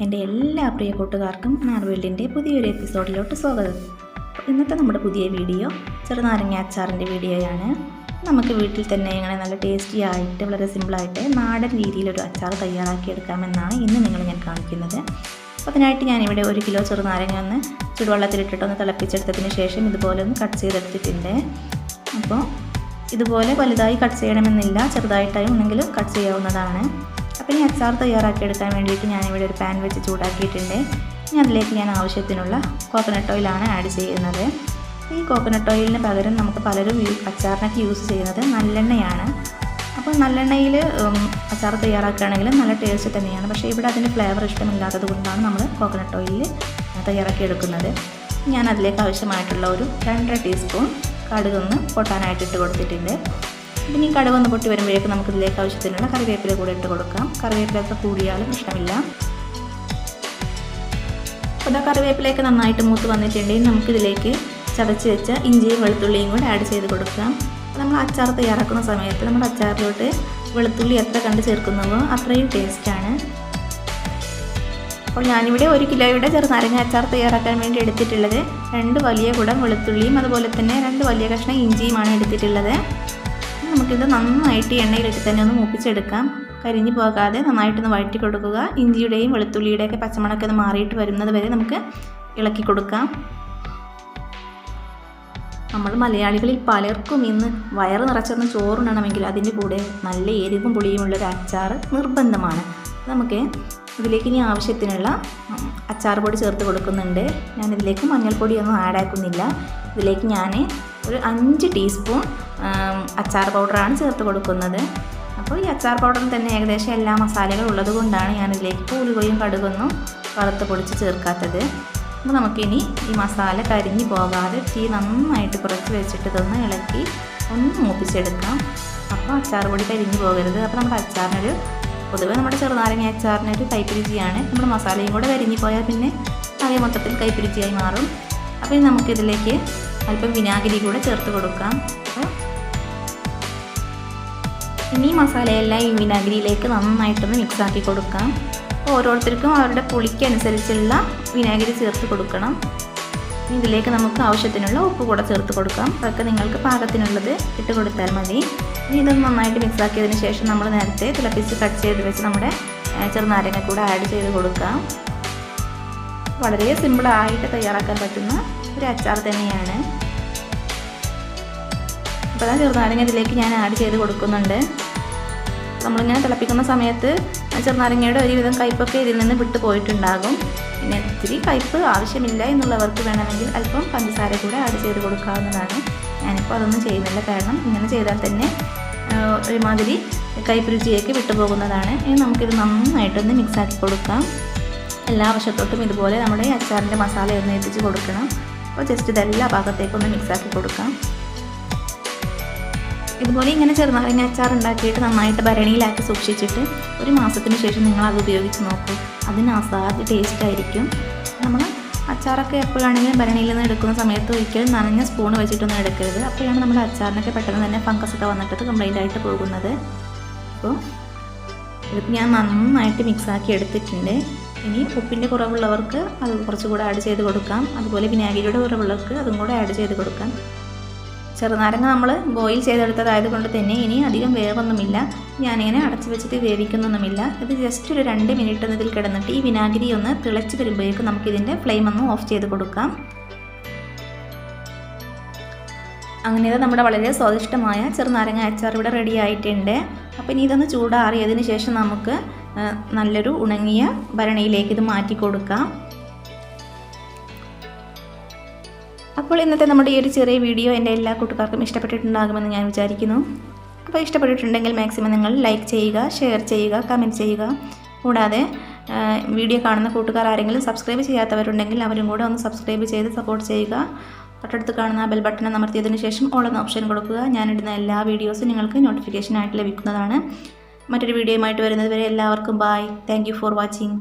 എൻ്റെ എല്ലാ പ്രിയ കൂട്ടുകാർക്കും ANAR WORLDിൻ്റെ പുതിയൊരു എപ്പിസോഡിലോട്ട് സ്വാഗതം. ഇന്നത്തെ നമ്മുടെ പുതിയ വീഡിയോ ചെറുനാരങ്ങ അച്ചാറിൻ്റെ വീഡിയോയാണ്. നമുക്ക് വീട്ടിൽ തന്നെ ഇങ്ങനെ നല്ല ടേസ്റ്റി ആയിട്ട് വളരെ സിമ്പിളായിട്ട് നാടൻ രീതിയിലൊരു അച്ചാർ തയ്യാറാക്കിയെടുക്കാമെന്നാണ് ഇന്ന് ഞാൻ കാണിക്കുന്നത്. അപ്പോൾ അതിനായിട്ട് ഞാനിവിടെ 1 കിലോ ചെറുനാരങ്ങ ഒന്ന് ചുടുവെള്ളത്തിലിട്ടിട്ടൊന്ന് തിളപ്പിച്ചെടുത്തതിന് ശേഷം ഇതുപോലെ ഒന്ന് കട്ട് ചെയ്തെടുത്തിട്ടുണ്ട്. അപ്പോൾ ഇതുപോലെ വലുതായി കട്ട് ചെയ്യണമെന്നില്ല, ചെറുതായിട്ടായും ഉണ്ടെങ്കിൽ കട്ട് ചെയ്യാവുന്നതാണ്. അപ്പോൾ ഈ അച്ചാർ തയ്യാറാക്കിയെടുക്കാൻ വേണ്ടിയിട്ട് ഞാനിവിടെ ഒരു പാൻ വെച്ച് ചൂടാക്കിയിട്ടുണ്ട്. അതിലേക്ക് ഞാൻ ആവശ്യത്തിനുള്ള കോക്കനട്ട് ഓയിലാണ് ആഡ് ചെയ്യുന്നത്. ഈ കോക്കനട്ട് ഓയിലിന് പകരം നമുക്ക് പലരും അച്ചാറിനൊക്കെ യൂസ് ചെയ്യുന്നത് നല്ലെണ്ണയാണ്. അപ്പോൾ നല്ലെണ്ണയിൽ അച്ചാർ തയ്യാറാക്കുകയാണെങ്കിൽ നല്ല ടേസ്റ്റ് തന്നെയാണ്. പക്ഷേ ഇവിടെ അതിന് ഫ്ലേവർ ഇഷ്ടമില്ലാത്തത് കൊണ്ടാണ് നമ്മൾ കോക്കനട്ട് ഓയിലിൽ തയ്യാറാക്കിയെടുക്കുന്നത്. ഞാൻ അതിലേക്ക് ആവശ്യമായിട്ടുള്ള ഒരു 2.5 ടീസ്പൂൺ കടുകൊന്ന് പൊട്ടാനായിട്ട് ഇട്ട് കൊടുത്തിട്ടുണ്ട്. പിന്നെ ഈ കടുകൊന്ന് പൊട്ടി വരുമ്പോഴേക്കും നമുക്കിതിലേക്ക് ആവശ്യത്തിനുള്ള കറിവേപ്പില കൂടെ ഇട്ട് കൊടുക്കാം. കറിവേപ്പിലൊക്കെ കൂടിയാലും ഇഷ്ടമില്ല. അപ്പോൾ കറിവേപ്പിലയൊക്കെ നന്നായിട്ട് മൂത്ത് വന്നിട്ടുണ്ടെങ്കിൽ നമുക്കിതിലേക്ക് ചതച്ച് വെച്ച ഇഞ്ചിയും വെളുത്തുള്ളിയും കൂടെ ആഡ് ചെയ്ത് കൊടുക്കാം. അപ്പോൾ നമ്മൾ അച്ചാർ തയ്യാറാക്കുന്ന സമയത്ത് നമ്മുടെ അച്ചാറിലോട്ട് വെളുത്തുള്ളി എത്ര കണ്ട് ചേർക്കുന്നുവോ അത്രയും ടേസ്റ്റാണ്. അപ്പോൾ ഞാനിവിടെ 1 കിലോയുടെ ചെറുനാരങ്ങ അച്ചാർ തയ്യാറാക്കാൻ വേണ്ടി എടുത്തിട്ടുള്ളത് 2 വലിയ കുടം വെളുത്തുള്ളിയും അതുപോലെ തന്നെ 2 വലിയ കഷ്ണം ഇഞ്ചിയുമാണ് എടുത്തിട്ടുള്ളത്. നമുക്കിത് നന്നായിട്ട് എണ്ണയിലിട്ട് തന്നെ ഒന്ന് മൂപ്പിച്ചെടുക്കാം. കരിഞ്ഞു പോകാതെ നന്നായിട്ടൊന്ന് വഴറ്റി കൊടുക്കുക. ഇഞ്ചിയുടെയും വെളുത്തുള്ളിയുടെയൊക്കെ പച്ചമണമൊക്കെ ഒന്ന് മാറിയിട്ട് വരുന്നത് വരെ നമുക്ക് ഇളക്കി കൊടുക്കാം. നമ്മൾ മലയാളികളിൽ പലർക്കും ഇന്ന് വയറ് നിറച്ചൊന്ന് ചോറുണ്ണണമെങ്കിൽ അതിൻ്റെ കൂടെ നല്ല എരിവും പുളിയുമുള്ളൊരു അച്ചാർ നിർബന്ധമാണ്. നമുക്ക് ഇതിലേക്ക് ഇനി ആവശ്യത്തിനുള്ള അച്ചാർ പൊടി ചേർത്ത് കൊടുക്കുന്നുണ്ട്. ഞാനിതിലേക്ക് മഞ്ഞൾപ്പൊടിയൊന്നും ആഡ് ആക്കുന്നില്ല. ഇതിലേക്ക് ഞാൻ ഒരു 5 ടീസ്പൂൺ അച്ചാർ പൗഡറാണ് ചേർത്ത് കൊടുക്കുന്നത്. അപ്പോൾ ഈ അച്ചാർ പൗഡറിൽ തന്നെ ഏകദേശം എല്ലാ മസാലകളും ഉള്ളത് കൊണ്ടാണ് ഞാനിതിലേക്ക് ഉലുവയും കടുകൊന്നും വറുത്ത് പൊടിച്ച് ചേർക്കാത്തത്. അപ്പോൾ നമുക്കിനി ഈ മസാല കരിഞ്ഞു പോകാതെ തീ നന്നായിട്ട് കുറച്ച് വെച്ചിട്ട് ഇതൊന്ന് ഇളക്കി ഒന്ന് മൂപ്പിച്ചെടുക്കാം. അപ്പോൾ അച്ചാർ പൊടി കരിഞ്ഞു പോകരുത്. അപ്പോൾ നമ്മുടെ അച്ചാറിനൊരു പൊതുവെ നമ്മുടെ ചെറുനാരങ്ങ അച്ചാറിനൊരു കയ്പ്പ് രുചിയാണ്. നമ്മുടെ മസാലയും കൂടെ കരിഞ്ഞു പോയാൽ പിന്നെ ആകെ മൊത്തത്തിൽ കയ്പ്പ് രുചിയായി മാറും. അപ്പോൾ നമുക്കിതിലേക്ക് അല്പം വിനാഗിരി കൂടെ ചേർത്ത് കൊടുക്കാം. അപ്പോൾ ഇനി മസാലയെല്ലാം ഈ വിനാഗിരിയിലേക്ക് നന്നായിട്ടൊന്ന് മിക്സാക്കി കൊടുക്കാം. ഓരോരുത്തർക്കും അവരുടെ പുളിക്കനുസരിച്ചുള്ള വിനാഗിരി ചേർത്ത് കൊടുക്കണം. ഇതിലേക്ക് നമുക്ക് ആവശ്യത്തിനുള്ള ഉപ്പ് കൂടെ ചേർത്ത് കൊടുക്കാം. അതൊക്കെ നിങ്ങൾക്ക് പാകത്തിനുള്ളത് ഇട്ട് കൊടുത്താൽ മതി. ഇനി ഇതൊന്ന് നന്നായിട്ട് മിക്സാക്കിയതിന് ശേഷം നമ്മൾ നേരത്തെ തിളപ്പിച്ച് കട്ട് ചെയ്ത് വെച്ച് നമ്മുടെ ചെറുനാരങ്ങ കൂടെ ആഡ് ചെയ്ത് കൊടുക്കാം. വളരെ സിമ്പിളായിട്ട് തയ്യാറാക്കാൻ പറ്റുന്ന ഒരു അച്ചാർ തന്നെയാണ്. അപ്പോൾ ചെറുനാരങ്ങ ഇതിലേക്ക് ഞാൻ ആഡ് ചെയ്ത് കൊടുക്കുന്നുണ്ട്. നമ്മളിങ്ങനെ തിളപ്പിക്കുന്ന സമയത്ത് ചെറുനാരങ്ങയുടെ ഒരുവിധം കയ്പ്പൊക്കെ ഇതിൽ നിന്ന് വിട്ടു പോയിട്ടുണ്ടാകും. പിന്നെ ഇത്തിരി കയ്പ്പ് ആവശ്യമില്ല എന്നുള്ളവർക്ക് വേണമെങ്കിൽ അല്പം പഞ്ചസാര കൂടെ ആഡ് ചെയ്ത് കൊടുക്കാവുന്നതാണ്. ഞാനിപ്പോൾ അതൊന്നും ചെയ്യുന്നില്ല, കാരണം ഇങ്ങനെ ചെയ്താൽ തന്നെ ഒരുമാതിരി കയ്പ്പ് രുചിയൊക്കെ വിട്ടുപോകുന്നതാണ്. ഇനി നമുക്കിത് നന്നായിട്ടൊന്ന് മിക്സാക്കി കൊടുക്കാം. എല്ലാ വശത്തോട്ടും ഇതുപോലെ നമ്മുടെ അച്ചാറിൻ്റെ മസാല ഒന്ന് എത്തിച്ച് കൊടുക്കണം. അപ്പോൾ ജസ്റ്റ് ഇതെല്ലാ ഭാഗത്തേക്കൊന്ന് മിക്സാക്കി കൊടുക്കാം. ഇതുപോലെ ഇങ്ങനെ ചെറുനാരങ്ങ അച്ചാർ ഉണ്ടാക്കിയിട്ട് നന്നായിട്ട് ഭരണിയിലാക്കി സൂക്ഷിച്ചിട്ട് 1 മാസത്തിന് ശേഷം നിങ്ങളത് ഉപയോഗിച്ച് നോക്കൂ. അതിന് അസാധ്യ ടേസ്റ്റ് ആയിരിക്കും. നമ്മൾ അച്ചാറൊക്കെ എപ്പോഴാണെങ്കിലും ഭരണിയിൽ നിന്ന് എടുക്കുന്ന സമയത്ത് ഒരിക്കലും നനഞ്ഞ സ്പൂൺ വെച്ചിട്ടൊന്നും എടുക്കരുത്. അപ്പോഴാണ് നമ്മുടെ അച്ചാറിനൊക്കെ പെട്ടെന്ന് തന്നെ ഫംഗസൊക്കെ വന്നിട്ട് കംപ്ലീറ്റ് ആയിട്ട് പോകുന്നത്. അപ്പോൾ ഇത് ഞാൻ നന്നായിട്ട് മിക്സാക്കി എടുത്തിട്ടുണ്ട്. ഇനി ഉപ്പിൻ്റെ കുറവുള്ളവർക്ക് അത് കുറച്ചുകൂടെ ആഡ് ചെയ്ത് കൊടുക്കാം. അതുപോലെ വിനാഗിരിയുടെ കുറവുള്ളവർക്ക് അതും കൂടെ ആഡ് ചെയ്ത് കൊടുക്കാം. ചെറുനാരങ്ങ നമ്മൾ ബോയിൽ ചെയ്തെടുത്തതായത് കൊണ്ട് തന്നെ ഇനി അധികം വേവൊന്നുമില്ല. ഞാനിങ്ങനെ അടച്ചു വെച്ചിട്ട് വേവിക്കുന്നൊന്നുമില്ല. ഇത് ജസ്റ്റ് ഒരു 2 മിനിറ്റ് ഒന്ന് ഇതിൽ കിടന്നിട്ട് ഈ വിനാഗിരി ഒന്ന് തിളച്ച് വരുമ്പോഴേക്കും നമുക്കിതിൻ്റെ ഫ്ലെയിം ഒന്ന് ഓഫ് ചെയ്ത് കൊടുക്കാം. അങ്ങനെ നമ്മുടെ വളരെ സ്വാദിഷ്ടമായ ചെറുനാരങ്ങ അച്ചാർ ഇവിടെ റെഡി ആയിട്ടുണ്ട്. അപ്പോൾ ഇനി ഇതൊന്ന് ചൂടാറിയതിന് ശേഷം നമുക്ക് നല്ലൊരു ഉണങ്ങിയ ഭരണിയിലേക്ക് ഇത് മാറ്റി കൊടുക്കാം. അപ്പോൾ ഇന്നത്തെ നമ്മുടെ ഈ ഒരു ചെറിയ വീഡിയോ എൻ്റെ എല്ലാ കൂട്ടുകാർക്കും ഇഷ്ടപ്പെട്ടിട്ടുണ്ടാകുമെന്ന് ഞാൻ വിചാരിക്കുന്നു. അപ്പോൾ ഇഷ്ടപ്പെട്ടിട്ടുണ്ടെങ്കിൽ മാക്സിമം നിങ്ങൾ ലൈക്ക് ചെയ്യുക, ഷെയർ ചെയ്യുക, കമൻറ്റ് ചെയ്യുക. കൂടാതെ വീഡിയോ കാണുന്ന കൂട്ടുകാർ ആരെങ്കിലും സബ്സ്ക്രൈബ് ചെയ്യാത്തവരുണ്ടെങ്കിൽ അവരും കൂടെ ഒന്ന് സബ്സ്ക്രൈബ് ചെയ്ത് സപ്പോർട്ട് ചെയ്യുക. തൊട്ടടുത്ത് കാണുന്ന ബെൽ ബട്ടൺ അമർത്തിയതിന് ശേഷം ഓൾ എന്ന ഓപ്ഷൻ കൊടുക്കുക. ഞാനിടുന്ന എല്ലാ വീഡിയോസും നിങ്ങൾക്ക് നോട്ടിഫിക്കേഷനായിട്ട് ലഭിക്കുന്നതാണ്. മറ്റൊരു വീഡിയോയുമായിട്ട് വരുന്നത് വരെ എല്ലാവർക്കും bye. Thank you for watching.